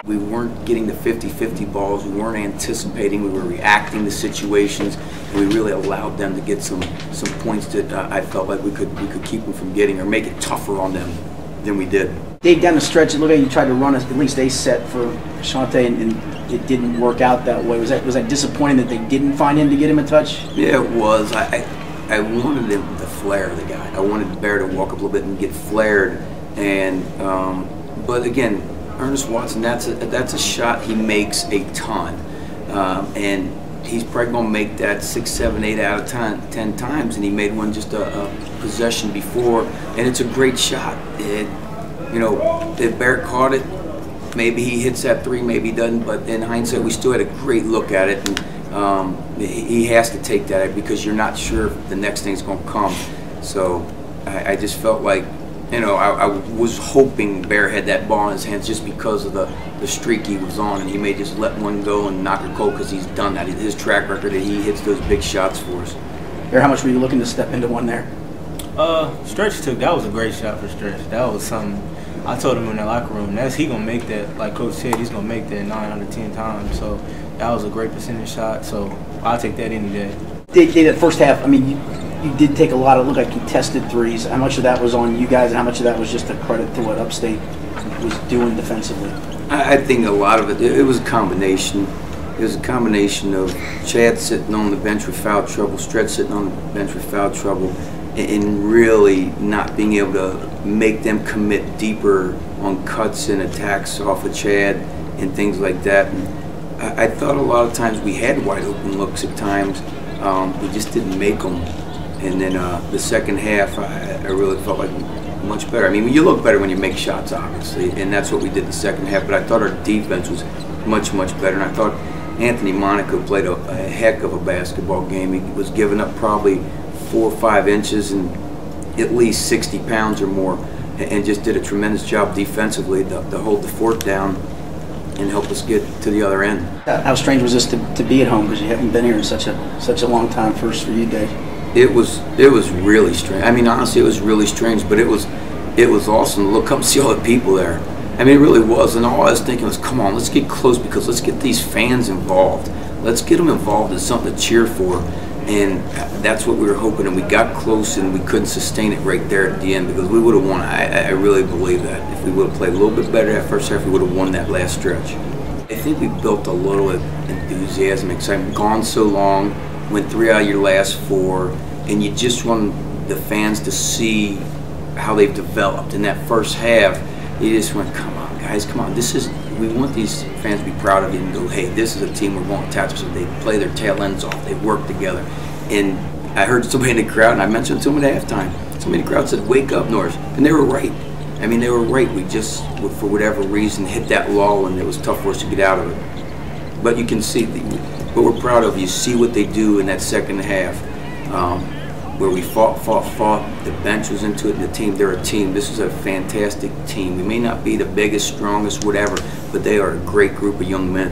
We weren't getting the 50-50 balls. We weren't anticipating. We were reacting to situations. We really allowed them to get some points that I felt like we could keep them from getting or make it tougher on them than we did. Dave, down the stretch, it looked like you tried to run at least a set for Eshaunte, and it didn't work out that way. Was that disappointing that they didn't find him to get him a touch? Yeah, it was. I wanted him to flare the guy. I wanted Bear to walk up a little bit and get flared, and but again, Ernest Watson, that's a shot he makes a ton, and he's probably going to make that 6, 7, 8 out of 10 times, and he made one just a possession before, and it's a great shot. You know, if Bear caught it, maybe he hits that 3, maybe he doesn't, but in hindsight, we still had a great look at it, and he has to take that because you're not sure if the next thing's going to come. So I just felt like, you know, I was hoping Bear had that ball in his hands just because of the streak he was on, and he may just let one go and knock it cold because he's done that. His track record that he hits those big shots for us. Bear, how much were you looking to step into one there? Stretch that was a great shot for Stretch. That was something I told him in the locker room. He gonna make that, like Coach said, he's gonna make that 9 out of 10 times. So that was a great percentage shot. So I'll take that any day. Dave, that first half, I mean, you did take a lot of, look like contested threes. How much of that was on you guys, and how much of that was just a credit to what Upstate was doing defensively? I think a lot of it was a combination. It was a combination of Chad sitting on the bench with foul trouble, Stretch sitting on the bench with foul trouble, and really not being able to make them commit deeper on cuts and attacks off of Chad and things like that. And I thought a lot of times we had wide open looks at times. We just didn't make them. And then the second half, I really felt like much better. I mean, you look better when you make shots, obviously, and that's what we did the second half. But I thought our defense was much, much better. And I thought Anthony Monaco played a heck of a basketball game. He was giving up probably 4 or 5 inches and at least 60 pounds or more, and just did a tremendous job defensively to hold the fort down and help us get to the other end. How strange was this to be at home, because you haven't been here in such a long time? First for you, Dave. It was really strange. I mean, honestly, it was really strange, but it was awesome to look up and see all the people there. I mean, it really was, and all I was thinking was, come on, let's get close, because let's get these fans involved. Let's get them involved in something to cheer for. And that's what we were hoping, and we got close, and we couldn't sustain it right there at the end, because we would have won. I really believe that. If we would have played a little bit better that first half, we would have won that last stretch. I think we built a little enthusiasm, excitement. Gone so long, went 3 out of your last 4, and you just want the fans to see how they've developed. In that first half, you just went, come on, guys, come on. We want these fans to be proud of you and go, hey, this is a team we're going to attach to. They play their tail ends off. They work together. And I heard somebody in the crowd, and I mentioned to them at halftime, somebody in the crowd said, wake up, Norse. And they were right. I mean, they were right. We just, for whatever reason, hit that lull, and it was tough for us to get out of it. But you can see what we're proud of. You see what they do in that second half, where we fought. The bench was into it, and the team, they're a team. This is a fantastic team. We may not be the biggest, strongest, whatever, but they are a great group of young men.